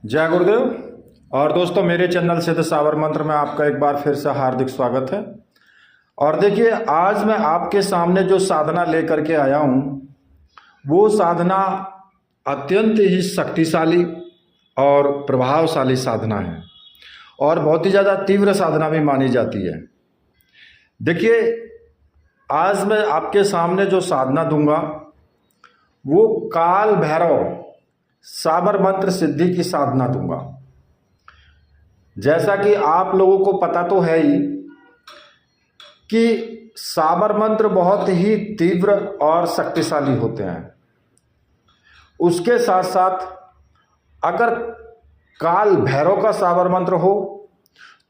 जय गुरुदेव। और दोस्तों, मेरे चैनल सिद्ध सावर मंत्र में आपका एक बार फिर से हार्दिक स्वागत है। और देखिए, आज मैं आपके सामने जो साधना लेकर के आया हूँ वो साधना अत्यंत ही शक्तिशाली और प्रभावशाली साधना है और बहुत ही ज़्यादा तीव्र साधना भी मानी जाती है। देखिए, आज मैं आपके सामने जो साधना दूंगा वो काल भैरव साबर मंत्र सिद्धि की साधना दूंगा। जैसा कि आप लोगों को पता तो है ही कि साबर मंत्र बहुत ही तीव्र और शक्तिशाली होते हैं। उसके साथ साथ अगर काल भैरव का साबर मंत्र हो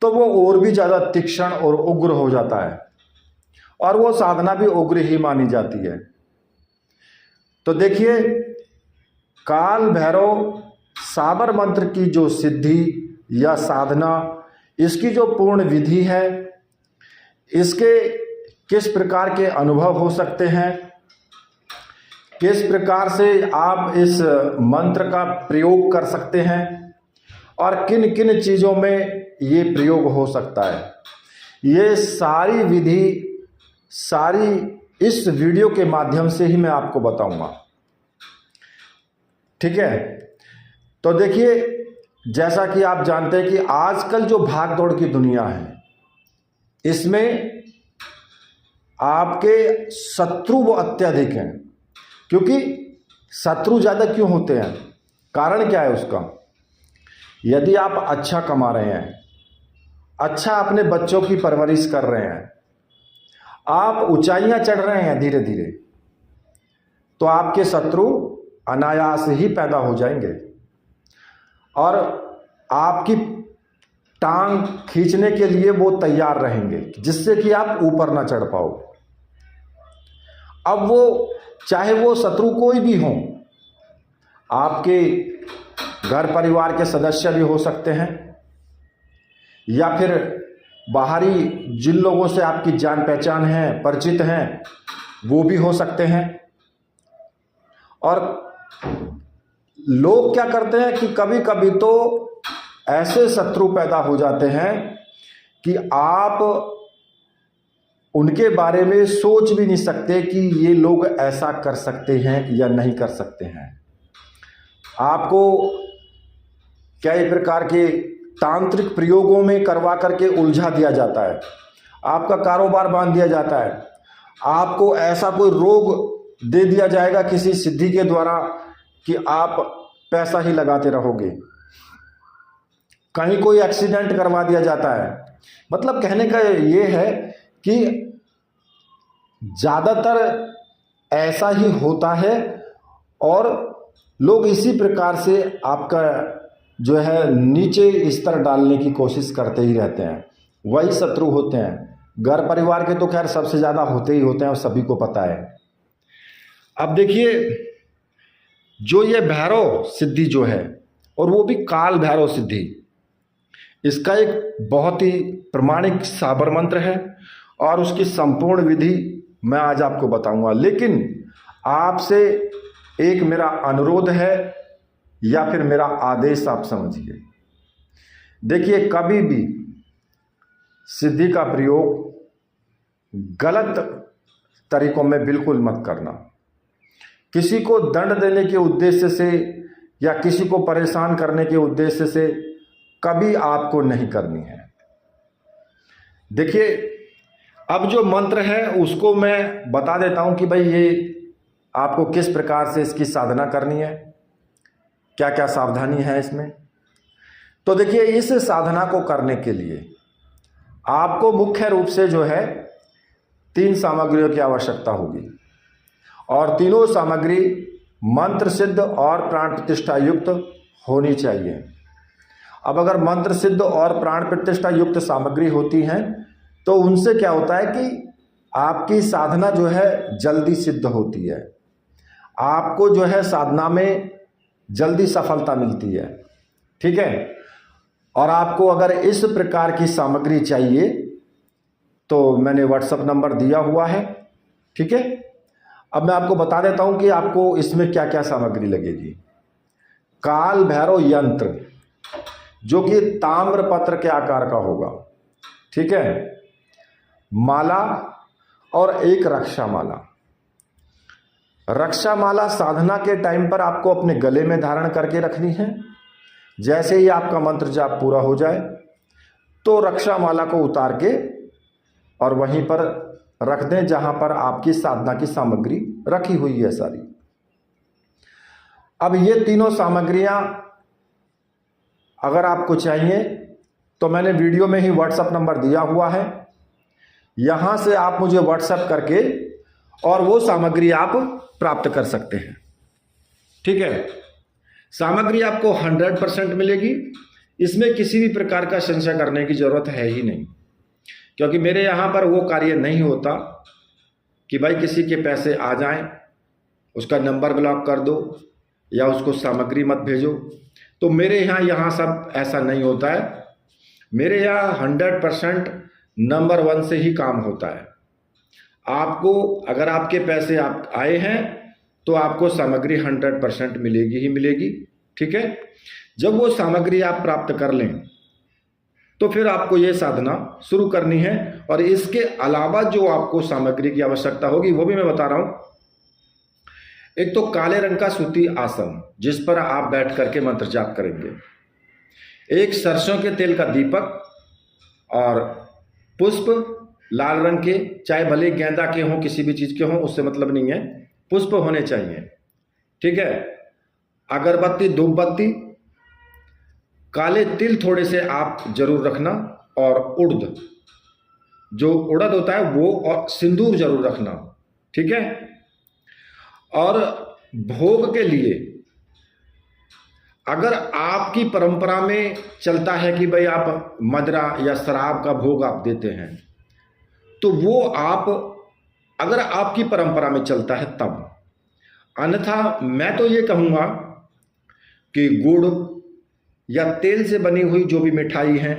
तो वो और भी ज़्यादा तीक्ष्ण और उग्र हो जाता है और वो साधना भी उग्र ही मानी जाती है। तो देखिए, काल भैरव साबर मंत्र की जो सिद्धि या साधना, इसकी जो पूर्ण विधि है, इसके किस प्रकार के अनुभव हो सकते हैं, किस प्रकार से आप इस मंत्र का प्रयोग कर सकते हैं और किन किन चीज़ों में ये प्रयोग हो सकता है, ये सारी विधि सारी इस वीडियो के माध्यम से ही मैं आपको बताऊंगा। ठीक है। तो देखिए, जैसा कि आप जानते हैं कि आजकल जो भाग दौड़ की दुनिया है, इसमें आपके शत्रु वो अत्यधिक हैं। क्योंकि शत्रु ज़्यादा क्यों होते हैं, कारण क्या है उसका? यदि आप अच्छा कमा रहे हैं, अच्छा अपने बच्चों की परवरिश कर रहे हैं, आप ऊंचाइयां चढ़ रहे हैं धीरे धीरे, तो आपके शत्रु अनायास ही पैदा हो जाएंगे और आपकी टांग खींचने के लिए वो तैयार रहेंगे, जिससे कि आप ऊपर ना चढ़ पाओ। अब वो चाहे वो शत्रु कोई भी हो, आपके घर परिवार के सदस्य भी हो सकते हैं या फिर बाहरी जिन लोगों से आपकी जान पहचान है, परिचित हैं, वो भी हो सकते हैं। और लोग क्या करते हैं कि कभी कभी तो ऐसे शत्रु पैदा हो जाते हैं कि आप उनके बारे में सोच भी नहीं सकते कि ये लोग ऐसा कर सकते हैं या नहीं कर सकते हैं। आपको कई प्रकार के तांत्रिक प्रयोगों में करवा करके उलझा दिया जाता है, आपका कारोबार बांध दिया जाता है, आपको ऐसा कोई रोग दे दिया जाएगा किसी सिद्धि के द्वारा कि आप पैसा ही लगाते रहोगे। कहीं कोई एक्सीडेंट करवा दिया जाता है। मतलब कहने का ये है कि ज़्यादातर ऐसा ही होता है और लोग इसी प्रकार से आपका जो है नीचे स्तर डालने की कोशिश करते ही रहते हैं। वही शत्रु होते हैं। घर परिवार के तो खैर सबसे ज़्यादा होते ही होते हैं और सभी को पता है। अब देखिए, जो ये भैरव सिद्धि जो है, और वो भी काल भैरव सिद्धि, इसका एक बहुत ही प्रमाणिक साबर मंत्र है और उसकी संपूर्ण विधि मैं आज आपको बताऊंगा। लेकिन आपसे एक मेरा अनुरोध है या फिर मेरा आदेश आप समझिए। देखिए, कभी भी सिद्धि का प्रयोग गलत तरीकों में बिल्कुल मत करना। किसी को दंड देने के उद्देश्य से या किसी को परेशान करने के उद्देश्य से कभी आपको नहीं करनी है। देखिए, अब जो मंत्र है उसको मैं बता देता हूं कि भाई ये आपको किस प्रकार से इसकी साधना करनी है, क्या क्या सावधानी है इसमें। तो देखिए, इस साधना को करने के लिए आपको मुख्य रूप से जो है 3 सामग्रियों की आवश्यकता होगी और तीनों सामग्री मंत्र सिद्ध और प्राण प्रतिष्ठा युक्त होनी चाहिए। अब अगर मंत्र सिद्ध और प्राण प्रतिष्ठा युक्त सामग्री होती हैं तो उनसे क्या होता है कि आपकी साधना जो है जल्दी सिद्ध होती है, आपको जो है साधना में जल्दी सफलता मिलती है। ठीक है। और आपको अगर इस प्रकार की सामग्री चाहिए तो मैंने व्हाट्सएप नंबर दिया हुआ है। ठीक है। अब मैं आपको बता देता हूं कि आपको इसमें क्या क्या सामग्री लगेगी। काल भैरव यंत्र जो कि ताम्र पत्र के आकार का होगा। ठीक है, माला और एक रक्षा माला। रक्षा माला साधना के टाइम पर आपको अपने गले में धारण करके रखनी है। जैसे ही आपका मंत्र जाप पूरा हो जाए तो रक्षा माला को उतार के और वहीं पर रख दें जहां पर आपकी साधना की सामग्री रखी हुई है सारी। अब ये तीनों सामग्रियां अगर आपको चाहिए तो मैंने वीडियो में ही व्हाट्सएप नंबर दिया हुआ है, यहां से आप मुझे व्हाट्सएप करके और वो सामग्री आप प्राप्त कर सकते हैं। ठीक है, सामग्री आपको 100% मिलेगी, इसमें किसी भी प्रकार का संशय करने की जरूरत है ही नहीं, क्योंकि मेरे यहां पर वो कार्य नहीं होता कि भाई किसी के पैसे आ जाएं, उसका नंबर ब्लॉक कर दो या उसको सामग्री मत भेजो। तो मेरे यहाँ सब ऐसा नहीं होता है। मेरे यहाँ 100% नंबर 1 से ही काम होता है। आपको अगर आपके पैसे आप आए हैं तो आपको सामग्री 100% मिलेगी ही मिलेगी। ठीक है, जब वो सामग्री आप प्राप्त कर लें तो फिर आपको ये साधना शुरू करनी है। और इसके अलावा जो आपको सामग्री की आवश्यकता होगी वो भी मैं बता रहा हूं। एक तो काले रंग का सूती आसन जिस पर आप बैठ करके मंत्र जाप करेंगे, एक सरसों के तेल का दीपक और पुष्प लाल रंग के, चाहे भले गेंदा के हों, किसी भी चीज के हों, उससे मतलब नहीं है, पुष्प होने चाहिए। ठीक है, अगरबत्ती, धूपबत्ती, काले तिल थोड़े से आप जरूर रखना, और उड़द, जो उड़द होता है वो, और सिंदूर जरूर रखना। ठीक है, और भोग के लिए अगर आपकी परंपरा में चलता है कि भाई आप मदिरा या शराब का भोग आप देते हैं, तो वो आप, अगर आपकी परंपरा में चलता है तब, अन्यथा मैं तो ये कहूँगा कि गुड़ या तेल से बनी हुई जो भी मिठाई है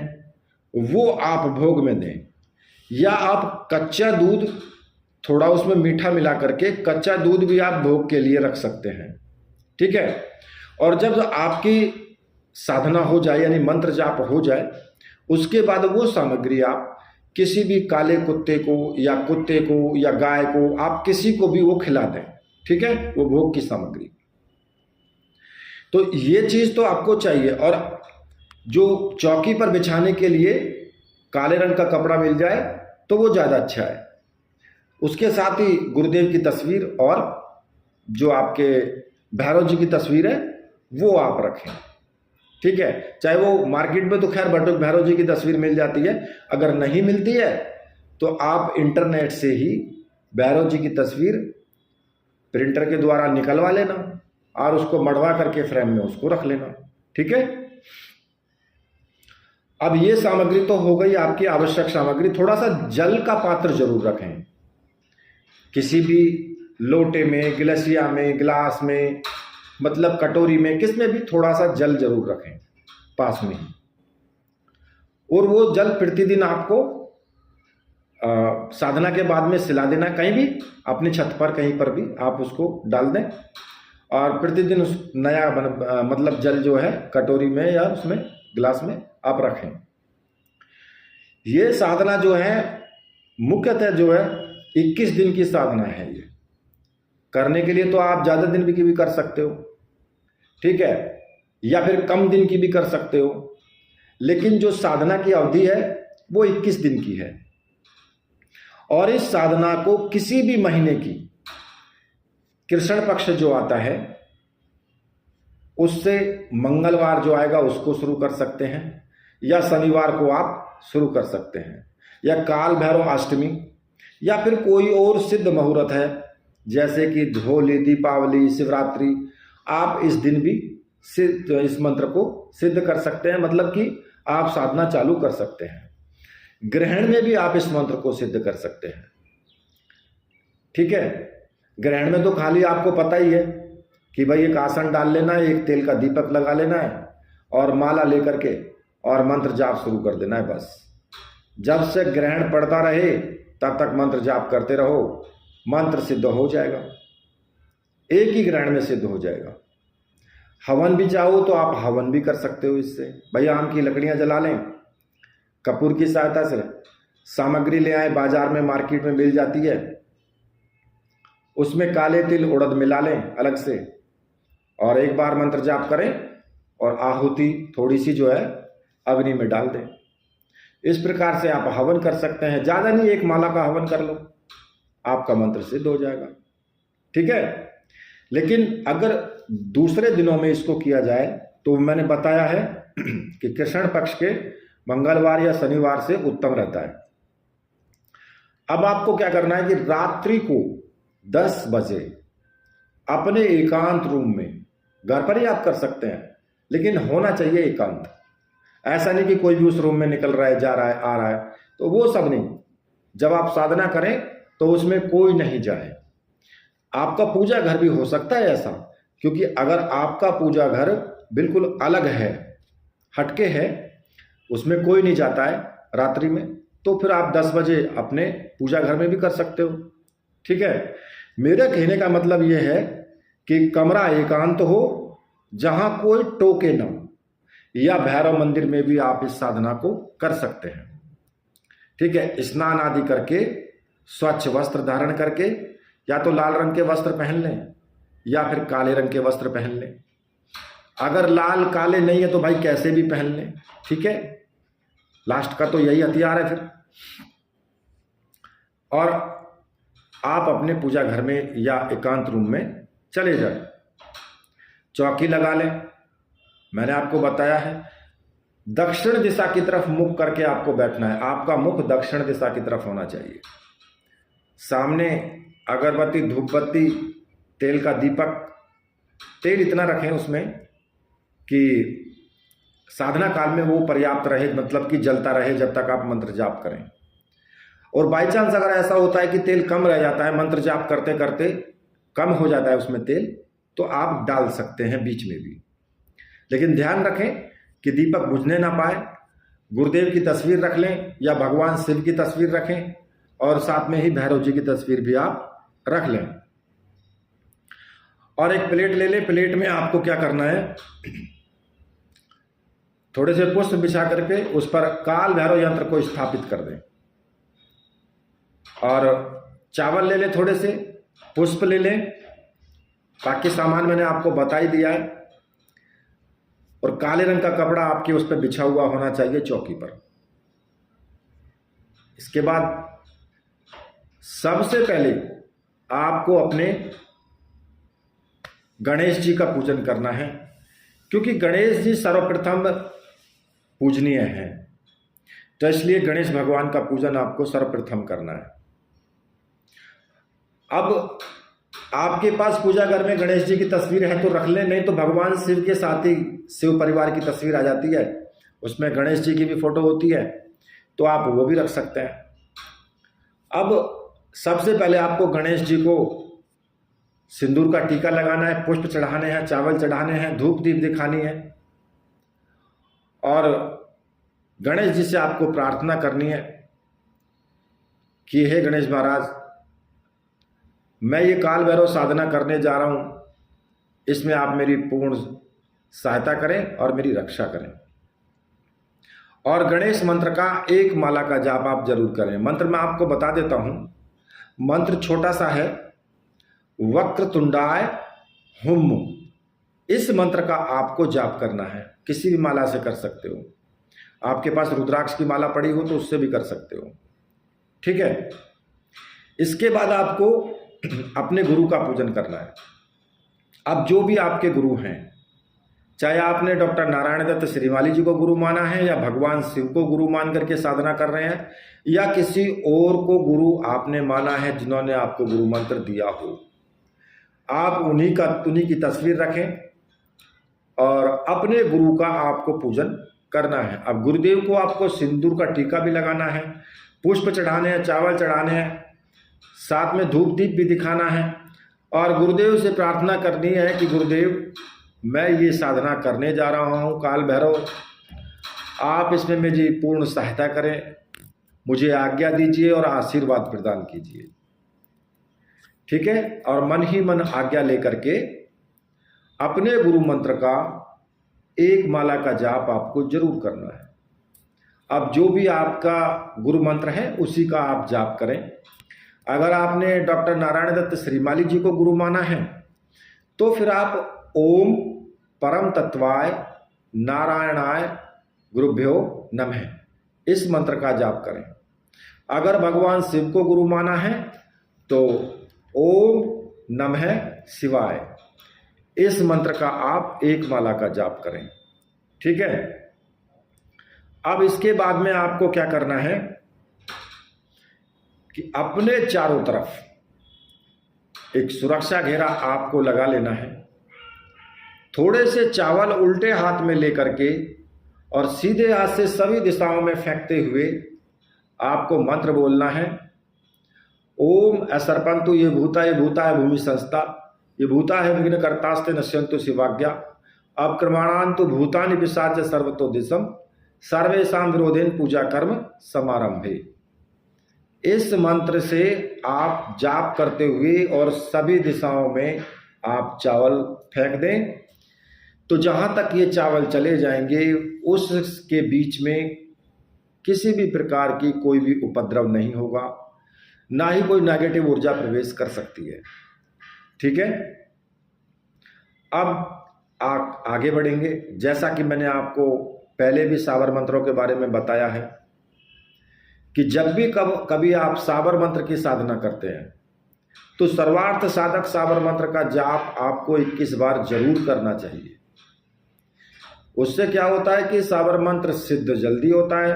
वो आप भोग में दें, या आप कच्चा दूध, थोड़ा उसमें मीठा मिला करके कच्चा दूध भी आप भोग के लिए रख सकते हैं। ठीक है, और जब आपकी साधना हो जाए यानी मंत्र जाप हो जाए, उसके बाद वो सामग्री आप किसी भी काले कुत्ते को या कुत्ते को या गाय को, आप किसी को भी वो खिला दें। ठीक है, वो भोग की सामग्री। तो ये चीज तो आपको चाहिए। और जो चौकी पर बिछाने के लिए काले रंग का कपड़ा मिल जाए तो वो ज्यादा अच्छा है। उसके साथ ही गुरुदेव की तस्वीर और जो आपके भैरव जी की तस्वीर है वो आप रखें। ठीक है, चाहे वो मार्केट में तो खैर बटुक भैरव जी की तस्वीर मिल जाती है, अगर नहीं मिलती है तो आप इंटरनेट से ही भैरव जी की तस्वीर प्रिंटर के द्वारा निकलवा लेना और उसको मढ़वा करके फ्रेम में उसको रख लेना। ठीक है, अब ये सामग्री तो हो गई आपकी आवश्यक सामग्री। थोड़ा सा जल का पात्र जरूर रखें, किसी भी लोटे में, गिलसिया में, गिलास में, मतलब कटोरी में, किसमें भी थोड़ा सा जल जरूर रखें पास में ही। और वो जल प्रतिदिन आपको साधना के बाद में सिला देना, कहीं भी अपने छत पर कहीं पर भी आप उसको डाल दें, और प्रतिदिन उस नया मतलब जल जो है कटोरी में या उसमें गिलास में आप रखें। ये साधना जो है मुख्यतः जो है 21 दिन की साधना है। ये करने के लिए तो आप ज़्यादा दिन की भी कर सकते हो, ठीक है, या फिर कम दिन की भी कर सकते हो, लेकिन जो साधना की अवधि है वो 21 दिन की है। और इस साधना को किसी भी महीने की कृष्ण पक्ष जो आता है उससे मंगलवार जो आएगा उसको शुरू कर सकते हैं, या शनिवार को आप शुरू कर सकते हैं, या काल भैरव अष्टमी, या फिर कोई और सिद्ध मुहूर्त है जैसे कि होली, दीपावली, शिवरात्रि, आप इस दिन भी इस मंत्र को सिद्ध कर सकते हैं, मतलब कि आप साधना चालू कर सकते हैं। ग्रहण में भी आप इस मंत्र को सिद्ध कर सकते हैं। ठीक है, ग्रहण में तो खाली आपको पता ही है कि भाई एक आसन डाल लेना है, एक तेल का दीपक लगा लेना है और माला लेकर के और मंत्र जाप शुरू कर देना है। बस जब से ग्रहण पड़ता रहे तब तक मंत्र जाप करते रहो, मंत्र सिद्ध हो जाएगा, एक ही ग्रहण में सिद्ध हो जाएगा। हवन भी चाहो तो आप हवन भी कर सकते हो इससे। भाई आम की लकड़ियां जला लें कपूर की सहायता से, सामग्री ले आए, बाजार में मार्केट में मिल जाती है, उसमें काले तिल उड़द मिला लें अलग से, और एक बार मंत्र जाप करें और आहुति थोड़ी सी जो है अग्नि में डाल दें। इस प्रकार से आप हवन कर सकते हैं। ज़्यादा नहीं, एक माला का हवन कर लो, आपका मंत्र सिद्ध हो जाएगा। ठीक है। लेकिन अगर दूसरे दिनों में इसको किया जाए तो मैंने बताया है कि कृष्ण पक्ष के मंगलवार या शनिवार से उत्तम रहता है। अब आपको क्या करना है कि रात्रि को 10 बजे अपने एकांत रूम में, घर पर ही आप कर सकते हैं, लेकिन होना चाहिए एकांत। ऐसा नहीं कि कोई भी उस रूम में निकल रहा है, जा रहा है, आ रहा है, तो वो सब नहीं। जब आप साधना करें तो उसमें कोई नहीं जाए। आपका पूजा घर भी हो सकता है ऐसा, क्योंकि अगर आपका पूजा घर बिल्कुल अलग है, हटके है, उसमें कोई नहीं जाता है रात्रि में, तो फिर आप 10 बजे अपने पूजा घर में भी कर सकते हो। ठीक है। मेरा कहने का मतलब यह है कि कमरा एकांत हो, जहां कोई टोके ना हो, या भैरव मंदिर में भी आप इस साधना को कर सकते हैं। ठीक है। स्नान आदि करके, स्वच्छ वस्त्र धारण करके, या तो लाल रंग के वस्त्र पहन लें या फिर काले रंग के वस्त्र पहन लें। अगर लाल काले नहीं है तो भाई कैसे भी पहन लें। ठीक है। लास्ट का तो यही हथियार है फिर। और आप अपने पूजा घर में या एकांत रूम में चले जाएं, चौकी लगा लें। मैंने आपको बताया है दक्षिण दिशा की तरफ मुख करके आपको बैठना है। आपका मुख दक्षिण दिशा की तरफ होना चाहिए। सामने अगरबत्ती, धूपबत्ती, तेल का दीपक, तेल इतना रखें उसमें कि साधना काल में वो पर्याप्त रहे, मतलब कि जलता रहे जब तक आप मंत्र जाप करें। और बाई चांस अगर ऐसा होता है कि तेल कम रह जाता है, मंत्र जाप करते करते कम हो जाता है उसमें तेल, तो आप डाल सकते हैं बीच में भी। लेकिन ध्यान रखें कि दीपक बुझने ना पाए। गुरुदेव की तस्वीर रख लें या भगवान शिव की तस्वीर रखें, और साथ में ही भैरव जी की तस्वीर भी आप रख लें। और एक प्लेट ले लें। प्लेट में आपको क्या करना है, थोड़े से पुष्प बिछा करके उस पर काल भैरव यंत्र को स्थापित कर दें। और चावल ले लें, थोड़े से पुष्प ले लें, बाकी सामान मैंने आपको बता ही दिया है। और काले रंग का कपड़ा आपके उस पर बिछा हुआ होना चाहिए चौकी पर। इसके बाद सबसे पहले आपको अपने गणेश जी का पूजन करना है, क्योंकि गणेश जी सर्वप्रथम पूजनीय हैं, तो इसलिए गणेश भगवान का पूजन आपको सर्वप्रथम करना है। अब आपके पास पूजा घर में गणेश जी की तस्वीर है तो रख लें, नहीं तो भगवान शिव के साथ ही शिव परिवार की तस्वीर आ जाती है, उसमें गणेश जी की भी फोटो होती है, तो आप वो भी रख सकते हैं। अब सबसे पहले आपको गणेश जी को सिंदूर का टीका लगाना है, पुष्प चढ़ाने हैं, चावल चढ़ाने हैं, धूप दीप दिखानी है, और गणेश जी से आपको प्रार्थना करनी है कि हे गणेश महाराज, मैं ये काल भैरव साधना करने जा रहा हूं, इसमें आप मेरी पूर्ण सहायता करें और मेरी रक्षा करें। और गणेश मंत्र का एक माला का जाप आप जरूर करें। मंत्र मैं आपको बता देता हूं। मंत्र छोटा सा है, वक्रतुंडाय हुम। इस मंत्र का आपको जाप करना है, किसी भी माला से कर सकते हो। आपके पास रुद्राक्ष की माला पड़ी हो तो उससे भी कर सकते हो। ठीक है। इसके बाद आपको अपने गुरु का पूजन करना है। अब जो भी आपके गुरु हैं, चाहे आपने डॉक्टर नारायण दत्त श्रीमाली जी को गुरु माना है, या भगवान शिव को गुरु मान करके साधना कर रहे हैं, या किसी और को गुरु आपने माना है जिन्होंने आपको गुरु मंत्र दिया हो, आप उन्हीं की तस्वीर रखें और अपने गुरु का आपको पूजन करना है। अब गुरुदेव को आपको सिंदूर का टीका भी लगाना है, पुष्प चढ़ाने हैं, चावल चढ़ाने हैं, साथ में धूप दीप भी दिखाना है, और गुरुदेव से प्रार्थना करनी है कि गुरुदेव, मैं ये साधना करने जा रहा हूँ काल भैरव, आप इसमें मेरी पूर्ण सहायता करें, मुझे आज्ञा दीजिए और आशीर्वाद प्रदान कीजिए। ठीक है। और मन ही मन आज्ञा लेकर के अपने गुरु मंत्र का एक माला का जाप आपको जरूर करना है। अब जो भी आपका गुरु मंत्र है उसी का आप जाप करें। अगर आपने डॉक्टर नारायण दत्त श्रीमाली जी को गुरु माना है तो फिर आप ओम परम तत्वाय नारायणाय गुरुभ्यो नमः इस मंत्र का जाप करें। अगर भगवान शिव को गुरु माना है तो ओम नमः शिवाय इस मंत्र का आप एक माला का जाप करें। ठीक है। अब इसके बाद में आपको क्या करना है कि अपने चारों तरफ एक सुरक्षा घेरा आपको लगा लेना है। थोड़े से चावल उल्टे हाथ में लेकर के और सीधे हाथ से सभी दिशाओं में फेंकते हुए आपको मंत्र बोलना है। ओम असर्पंतु ये भूता है भूमि संस्था ये भूता है विघ्न कर्तास्ते नश्यंतु शिवाज्ञा अवक्रमणान्तु भूतानि पिशाच सर्वतो दिशम सर्वेषां विरोधेन पूजा कर्म समारंभे। इस मंत्र से आप जाप करते हुए और सभी दिशाओं में आप चावल फेंक दें तो जहां तक ये चावल चले जाएंगे उसके बीच में किसी भी प्रकार की कोई भी उपद्रव नहीं होगा, ना ही कोई नेगेटिव ऊर्जा प्रवेश कर सकती है। ठीक है। अब आप आगे बढ़ेंगे। जैसा कि मैंने आपको पहले भी साबर मंत्रों के बारे में बताया है कि जब भी कभी आप साबर मंत्र की साधना करते हैं तो सर्वार्थ साधक साबर मंत्र का जाप आपको 21 बार जरूर करना चाहिए। उससे क्या होता है कि साबर मंत्र सिद्ध जल्दी होता है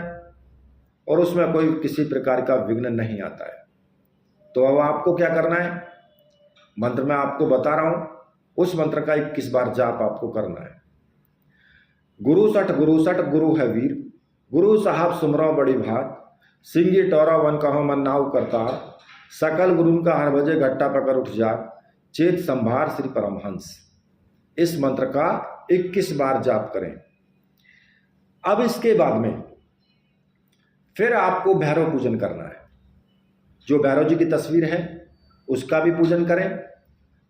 और उसमें कोई किसी प्रकार का विघ्न नहीं आता है। तो अब आपको क्या करना है, मंत्र मैं आपको बता रहा हूं, उस मंत्र का 21 बार जाप आपको करना है। गुरु सठ गुरु है वीर, गुरु साहब सुमरो बड़ी भात, सिंगी टोरा वन कहो मन नाव करतार, सकल गुरु का हर बजे घट्टा पकड़ उठ जाग, चेत संभार श्री परमहंस। इस मंत्र का 21 बार जाप करें। अब इसके बाद में फिर आपको भैरव पूजन करना है। जो भैरव जी की तस्वीर है उसका भी पूजन करें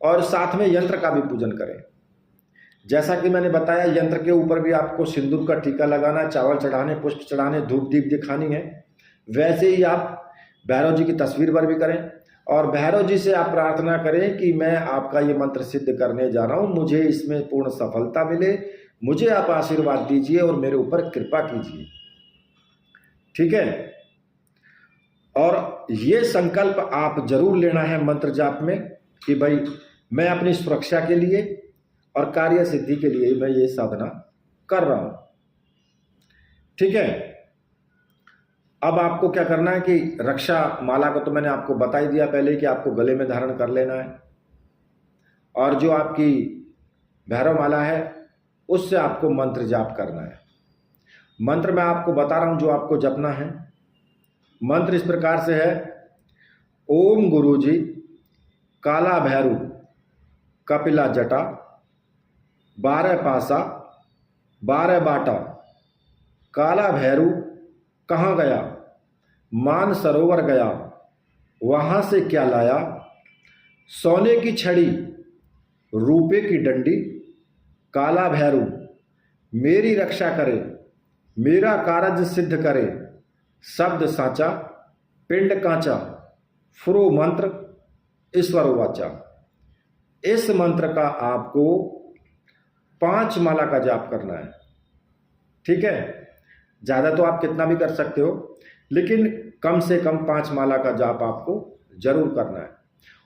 और साथ में यंत्र का भी पूजन करें। जैसा कि मैंने बताया यंत्र के ऊपर भी आपको सिंदूर का टीका लगाना, चावल चढ़ाने, पुष्प चढ़ाने, धूप दीप दिखानी है। वैसे ही आप भैरव जी की तस्वीर पर भी करें और भैरव जी से आप प्रार्थना करें कि मैं आपका ये मंत्र सिद्ध करने जा रहा हूँ, मुझे इसमें पूर्ण सफलता मिले, मुझे आप आशीर्वाद दीजिए और मेरे ऊपर कृपा कीजिए। ठीक है। और ये संकल्प आप जरूर लेना है मंत्र जाप में कि भाई मैं अपनी सुरक्षा के लिए और कार्य सिद्धि के लिए मैं ये साधना कर रहा हूं। ठीक है। अब आपको क्या करना है कि रक्षा माला को तो मैंने आपको बता ही दिया पहले कि आपको गले में धारण कर लेना है और जो आपकी भैरव माला है उससे आपको मंत्र जाप करना है। मंत्र मैं आपको बता रहा हूं जो आपको जपना है। मंत्र इस प्रकार से है, ओम गुरुजी काला भैरू कपिला जटा 12 पासा 12 बाटा, काला भैरू कहाँ गया मान सरोवर गया वहां से क्या लाया, सोने की छड़ी रूपे की डंडी, काला भैरू मेरी रक्षा करे, मेरा कारज सिद्ध करे, शब्द साचा पिंड कांचा, फुरो मंत्र ईश्वर वाचा। इस मंत्र का आपको 5 माला का जाप करना है। ठीक है। ज़्यादा तो आप कितना भी कर सकते हो लेकिन कम से कम 5 माला का जाप आपको जरूर करना है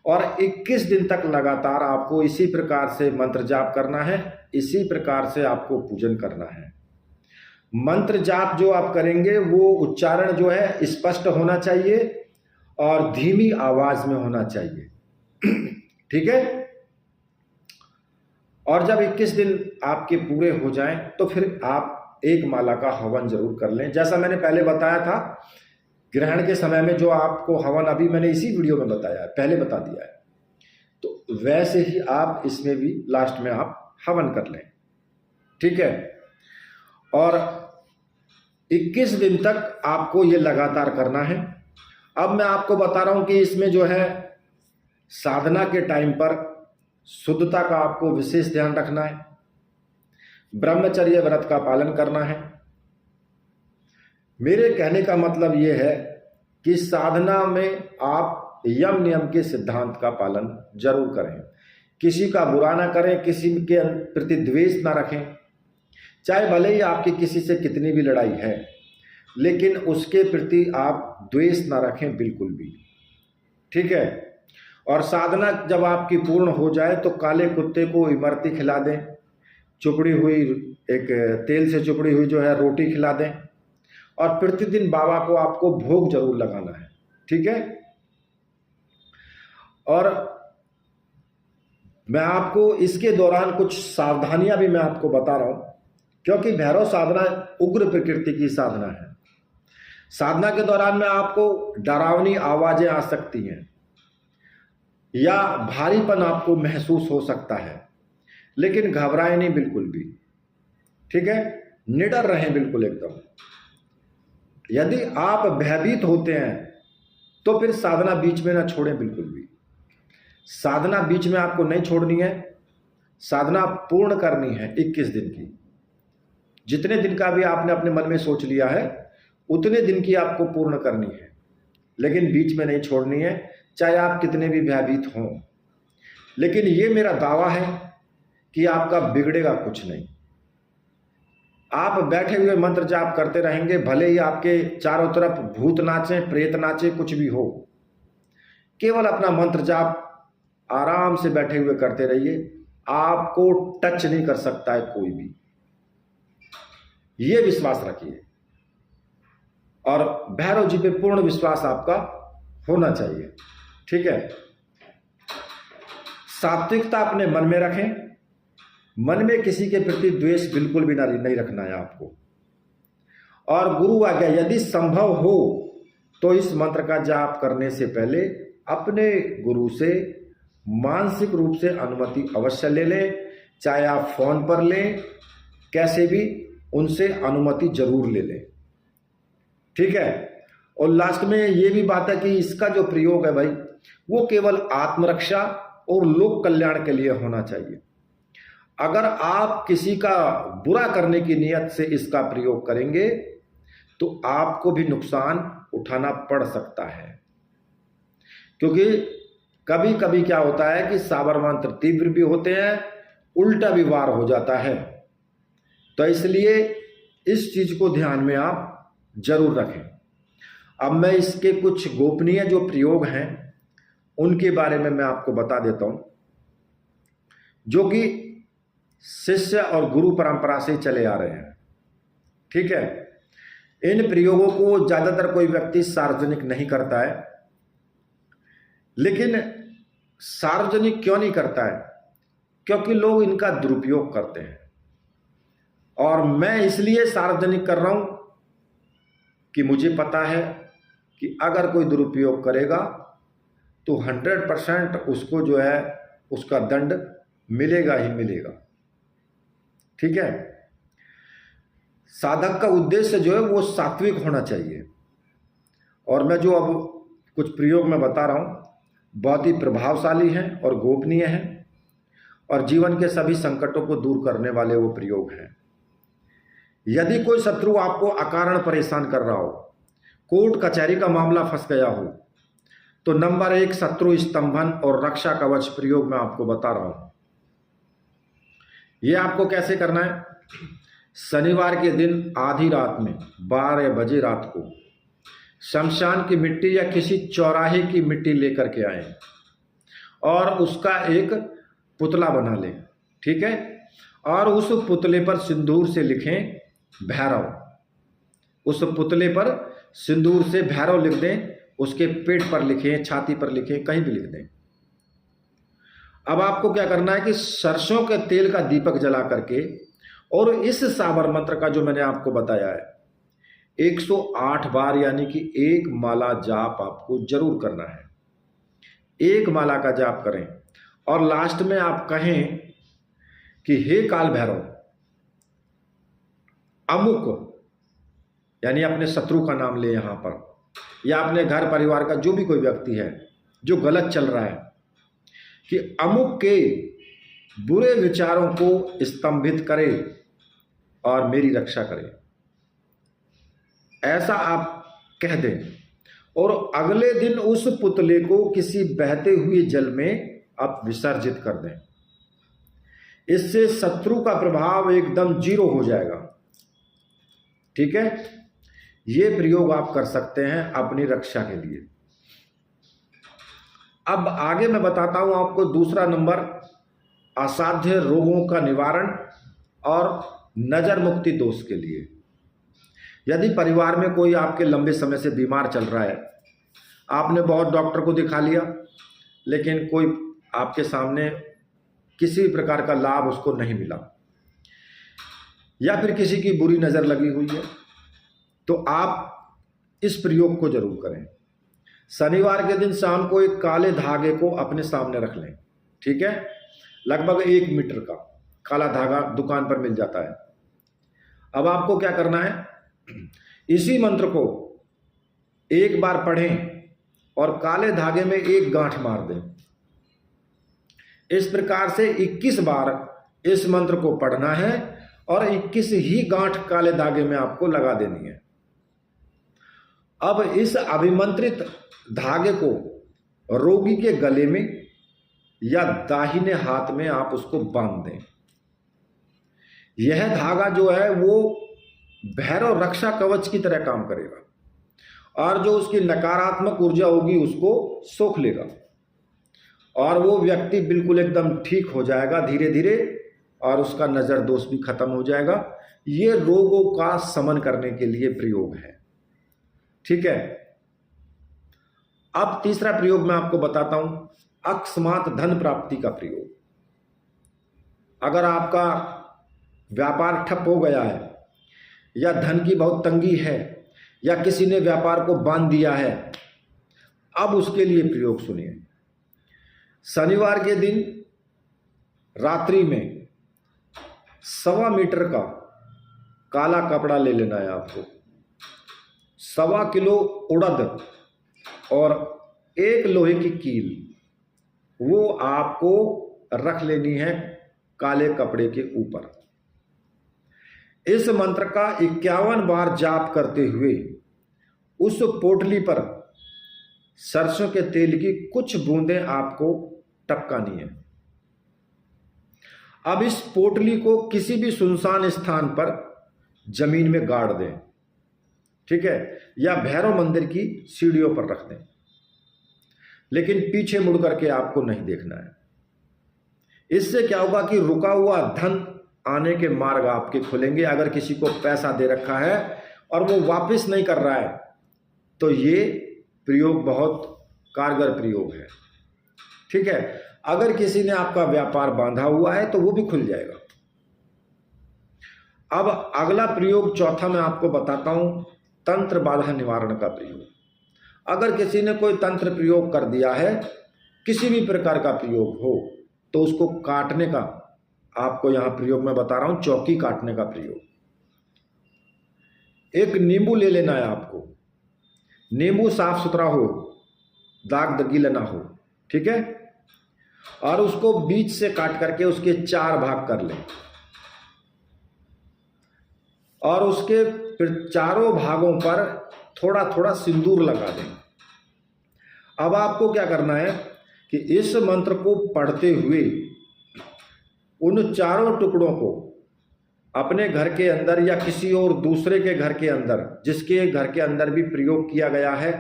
और 21 दिन तक लगातार आपको इसी प्रकार से मंत्र जाप करना है, इसी प्रकार से आपको पूजन करना है। मंत्र जाप जो आप करेंगे वो उच्चारण जो है स्पष्ट होना चाहिए और धीमी आवाज में होना चाहिए। ठीक है। और जब 21 दिन आपके पूरे हो जाएं तो फिर आप एक माला का हवन जरूर कर लें। जैसा मैंने पहले बताया था ग्रहण के समय में जो आपको हवन अभी मैंने इसी वीडियो में बताया है, पहले बता दिया है, तो वैसे ही आप इसमें भी लास्ट में आप हवन कर लें। ठीक है। और 21 दिन तक आपको ये लगातार करना है। अब मैं आपको बता रहा हूं कि इसमें जो है साधना के टाइम पर शुद्धता का आपको विशेष ध्यान रखना है, ब्रह्मचर्य व्रत का पालन करना है। मेरे कहने का मतलब यह है कि साधना में आप यम नियम के सिद्धांत का पालन जरूर करें, किसी का बुरा ना करें, किसी के प्रति द्वेष ना रखें, चाहे भले ही आपकी किसी से कितनी भी लड़ाई है, लेकिन उसके प्रति आप द्वेष ना रखें बिल्कुल भी, ठीक है। और साधना जब आपकी पूर्ण हो जाए तो काले कुत्ते को इमरती खिला दें, चुपड़ी हुई एक तेल से चुपड़ी हुई जो है रोटी खिला दें, और प्रतिदिन बाबा को आपको भोग जरूर लगाना है, ठीक है। और मैं आपको इसके दौरान कुछ सावधानियां भी मैं आपको बता रहा हूं, क्योंकि भैरव साधना उग्र प्रकृति की साधना है। साधना के दौरान में आपको डरावनी आवाजें आ सकती हैं या भारीपन आपको महसूस हो सकता है, लेकिन घबराएं नहीं बिल्कुल भी, ठीक है। निडर रहें बिल्कुल एकदम। यदि आप भयभीत होते हैं तो फिर साधना बीच में ना छोड़ें बिल्कुल भी। साधना बीच में आपको नहीं छोड़नी है, साधना पूर्ण करनी है 21 दिन की। जितने दिन का भी आपने अपने मन में सोच लिया है उतने दिन की आपको पूर्ण करनी है, लेकिन बीच में नहीं छोड़नी है, चाहे आप कितने भी भयभीत हों। लेकिन ये मेरा दावा है कि आपका बिगड़ेगा कुछ नहीं। आप बैठे हुए मंत्र जाप करते रहेंगे, भले ही आपके चारों तरफ भूत नाचे, प्रेत नाचे, कुछ भी हो, केवल अपना मंत्र जाप आराम से बैठे हुए करते रहिए, आपको टच नहीं कर सकता है कोई भी, ये विश्वास रखिए। और भैरव जी पे पूर्ण विश्वास आपका होना चाहिए, ठीक है। सात्विकता अपने मन में रखें, मन में किसी के प्रति द्वेष बिल्कुल भी नहीं रखना है आपको। और गुरु आज्ञा यदि संभव हो तो इस मंत्र का जाप करने से पहले अपने गुरु से मानसिक रूप से अनुमति अवश्य ले लें, चाहे आप फोन पर लें, कैसे भी उनसे अनुमति जरूर ले लें, ठीक है। और लास्ट में ये भी बात है कि इसका जो प्रयोग है भाई, वो केवल आत्मरक्षा और लोक कल्याण के लिए होना चाहिए। अगर आप किसी का बुरा करने की नियत से इसका प्रयोग करेंगे तो आपको भी नुकसान उठाना पड़ सकता है, क्योंकि कभी कभी क्या होता है कि साबर मंत्र तीव्र भी होते हैं, उल्टा भी वार हो जाता है। तो इसलिए इस चीज को ध्यान में आप जरूर रखें। अब मैं इसके कुछ गोपनीय जो प्रयोग हैं उनके बारे में मैं आपको बता देता हूं, जो कि शिष्य और गुरु परंपरा से चले आ रहे हैं, ठीक है। इन प्रयोगों को ज्यादातर कोई व्यक्ति सार्वजनिक नहीं करता है, लेकिन सार्वजनिक क्यों नहीं करता है? क्योंकि लोग इनका दुरुपयोग करते हैं। और मैं इसलिए सार्वजनिक कर रहा हूं कि मुझे पता है कि अगर कोई दुरुपयोग करेगा तो 100% उसको जो है उसका दंड मिलेगा ही मिलेगा, ठीक है। साधक का उद्देश्य जो है वो सात्विक होना चाहिए। और मैं जो अब कुछ प्रयोग में बता रहा हूं बहुत ही प्रभावशाली हैं और गोपनीय हैं, और जीवन के सभी संकटों को दूर करने वाले वो प्रयोग हैं। यदि कोई शत्रु आपको अकारण परेशान कर रहा हो, कोर्ट कचहरी का मामला फंस गया हो, तो नंबर 1 शत्रु स्तंभन और रक्षा कवच प्रयोग मैं आपको बता रहा हूं। यह आपको कैसे करना है? शनिवार के दिन आधी रात में 12 बजे रात को शमशान की मिट्टी या किसी चौराहे की मिट्टी लेकर के आए और उसका एक पुतला बना लें, ठीक है। और उस पुतले पर सिंदूर से लिखें भैरव। उस पुतले पर सिंदूर से भैरव लिख दें, उसके पेट पर लिखें, छाती पर लिखें, कहीं भी लिख दें। अब आपको क्या करना है कि सरसों के तेल का दीपक जला करके और इस साबर मंत्र का जो मैंने आपको बताया है 108 बार यानी कि एक माला जाप आपको जरूर करना है। एक माला का जाप करें और लास्ट में आप कहें कि हे काल भैरव, अमुक यानी अपने शत्रु का नाम ले यहां पर, या अपने घर परिवार का जो भी कोई व्यक्ति है जो गलत चल रहा है, कि अमुक के बुरे विचारों को स्तंभित करे और मेरी रक्षा करे, ऐसा आप कह दें और अगले दिन उस पुतले को किसी बहते हुए जल में आप विसर्जित कर दें। इससे शत्रु का प्रभाव एकदम जीरो हो जाएगा। ठीक है, ये प्रयोग आप कर सकते हैं अपनी रक्षा के लिए। अब आगे मैं बताता हूं आपको दूसरा नंबर, असाध्य रोगों का निवारण और नजर मुक्ति दोष के लिए। यदि परिवार में कोई आपके लंबे समय से बीमार चल रहा है, आपने बहुत डॉक्टर को दिखा लिया लेकिन कोई आपके सामने किसी प्रकार का लाभ उसको नहीं मिला, या फिर किसी की बुरी नज़र लगी हुई है, तो आप इस प्रयोग को जरूर करें। शनिवार के दिन शाम को एक काले धागे को अपने सामने रख लें। ठीक है, लगभग 1 मीटर का काला धागा दुकान पर मिल जाता है। अब आपको क्या करना है, इसी मंत्र को एक बार पढ़ें और काले धागे में एक गांठ मार दें। इस प्रकार से 21 बार इस मंत्र को पढ़ना है और 21 ही गांठ काले धागे में आपको लगा देनी है। अब इस अभिमंत्रित धागे को रोगी के गले में या दाहिने हाथ में आप उसको बांध दें। यह धागा जो है वो भैरव रक्षा कवच की तरह काम करेगा और जो उसकी नकारात्मक ऊर्जा होगी उसको सोख लेगा और वो व्यक्ति बिल्कुल एकदम ठीक हो जाएगा धीरे धीरे, और उसका नजर दोष भी खत्म हो जाएगा। ये रोगों का शमन करने के लिए प्रयोग है। ठीक है, अब तीसरा प्रयोग मैं आपको बताता हूं, अकस्मात धन प्राप्ति का प्रयोग। अगर आपका व्यापार ठप हो गया है या धन की बहुत तंगी है या किसी ने व्यापार को बांध दिया है, अब उसके लिए प्रयोग सुनिए। शनिवार के दिन रात्रि में 1.25 मीटर का काला कपड़ा ले लेना है आपको, 1.25 किलो उड़द और 1 लोहे की कील, वो आपको रख लेनी है काले कपड़े के ऊपर। इस मंत्र का 51 बार जाप करते हुए उस पोटली पर सरसों के तेल की कुछ बूंदें आपको टपकानी है। अब इस पोटली को किसी भी सुनसान स्थान पर जमीन में गाड़ दें। ठीक है, या भैरव मंदिर की सीढ़ियों पर रख दें, लेकिन पीछे मुड़ करके आपको नहीं देखना है। इससे क्या होगा कि रुका हुआ धन आने के मार्ग आपके खुलेंगे। अगर किसी को पैसा दे रखा है और वो वापस नहीं कर रहा है तो ये प्रयोग बहुत कारगर प्रयोग है। ठीक है, अगर किसी ने आपका व्यापार बांधा हुआ है तो वो भी खुल जाएगा। अब अगला प्रयोग चौथा मैं आपको बताता हूं, तंत्र बाधा निवारण का प्रयोग। अगर किसी ने कोई तंत्र प्रयोग कर दिया है, किसी भी प्रकार का प्रयोग हो, तो उसको काटने का आपको यहां प्रयोग मैं बता रहा हूं, चौकी काटने का प्रयोग। एक नींबू ले लेना है आपको, नींबू साफ सुथरा हो, दाग दगीला ना हो। ठीक है, और उसको बीच से काट करके उसके 4 भाग कर लें और उसके फिर चारों भागों पर थोड़ा थोड़ा सिंदूर लगा दें। अब आपको क्या करना है कि इस मंत्र को पढ़ते हुए उन चारों टुकड़ों को अपने घर के अंदर या किसी और दूसरे के घर के अंदर, जिसके घर के अंदर भी प्रयोग किया गया है,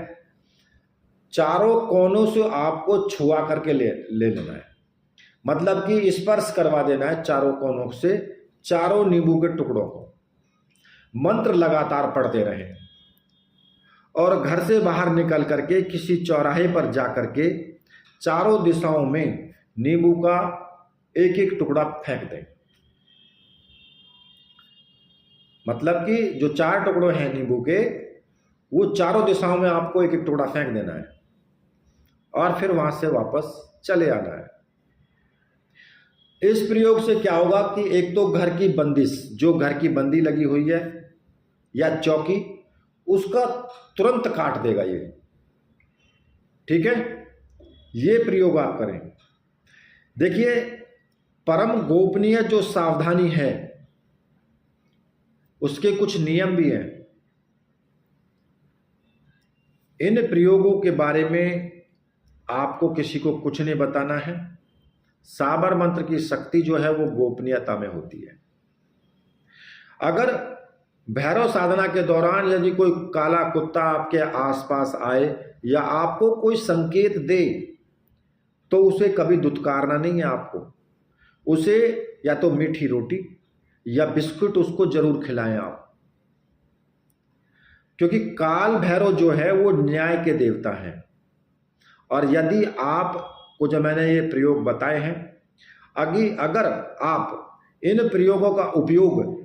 चारों कोनों से आपको छुआ करके ले लेना है। मतलब कि स्पर्श करवा देना है चारों कोनों से चारों नींबू के टुकड़ों को। मंत्र लगातार पढ़ते रहें और घर से बाहर निकल करके किसी चौराहे पर जा करके चारों दिशाओं में नींबू का एक एक टुकड़ा फेंक दें। मतलब कि जो 4 टुकड़े हैं नींबू के, वो चारों दिशाओं में आपको एक एक टुकड़ा फेंक देना है और फिर वहां से वापस चले आना है। इस प्रयोग से क्या होगा कि एक तो घर की बंदिश, जो घर की बंदी लगी हुई है या चौकी, उसका तुरंत काट देगा ये। ठीक है, ये प्रयोग आप करें। देखिए, परम गोपनीय जो सावधानी है उसके कुछ नियम भी हैं। इन प्रयोगों के बारे में आपको किसी को कुछ नहीं बताना है। साबर मंत्र की शक्ति जो है वो गोपनीयता में होती है। अगर भैरव साधना के दौरान यदि कोई काला कुत्ता आपके आसपास आए या आपको कोई संकेत दे तो उसे कभी दुत्कारना नहीं है आपको। उसे या तो मीठी रोटी या बिस्कुट उसको जरूर खिलाएं आप, क्योंकि काल भैरव जो है वो न्याय के देवता हैं। और यदि आपको जो मैंने ये प्रयोग बताए हैं, अगर आप इन प्रयोगों का उपयोग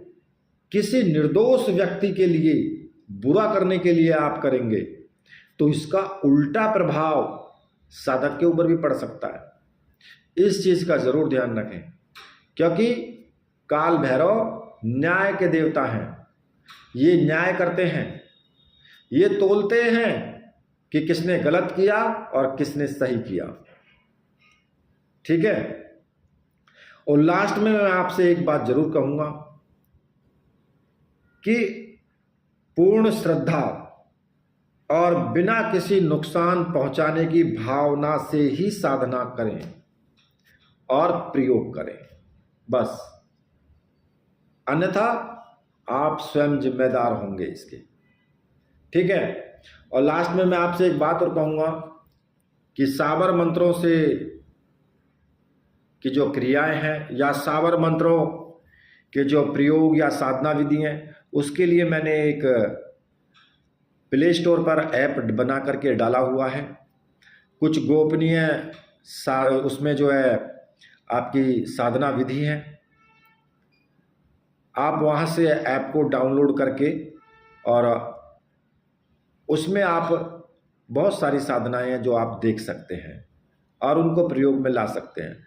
किसी निर्दोष व्यक्ति के लिए बुरा करने के लिए आप करेंगे तो इसका उल्टा प्रभाव साधक के ऊपर भी पड़ सकता है। इस चीज का जरूर ध्यान रखें, क्योंकि काल भैरव न्याय के देवता हैं। ये न्याय करते हैं, ये तोलते हैं कि किसने गलत किया और किसने सही किया। ठीक है। और लास्ट में मैं आपसे एक बात जरूर कहूंगा कि पूर्ण श्रद्धा और बिना किसी नुकसान पहुंचाने की भावना से ही साधना करें और प्रयोग करें, बस। अन्यथा आप स्वयं जिम्मेदार होंगे इसके। ठीक है। और लास्ट में मैं आपसे एक बात और कहूंगा कि साबर मंत्रों से की जो क्रियाएं हैं या साबर मंत्रों के जो प्रयोग या साधना विधि हैं, उसके लिए मैंने एक प्ले स्टोर पर ऐप बना करके डाला हुआ है। कुछ गोपनीय उसमें जो है आपकी साधना विधि है। आप वहाँ से ऐप को डाउनलोड करके और उसमें आप बहुत सारी साधनाएं हैं जो आप देख सकते हैं और उनको प्रयोग में ला सकते हैं।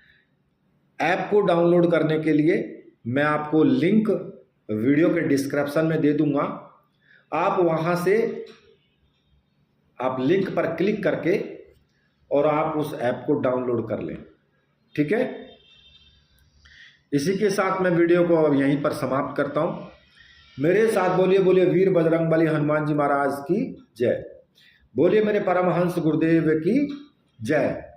ऐप को डाउनलोड करने के लिए मैं आपको लिंक वीडियो के डिस्क्रिप्शन में दे दूंगा। आप वहां से आप लिंक पर क्लिक करके और आप उस ऐप को डाउनलोड कर लें। ठीक है। इसी के साथ मैं वीडियो को अब यहीं पर समाप्त करता हूं। मेरे साथ बोलिए, बोलिए वीर बजरंगबली हनुमान जी महाराज की जय। बोलिए मेरे परमहंस गुरुदेव की जय।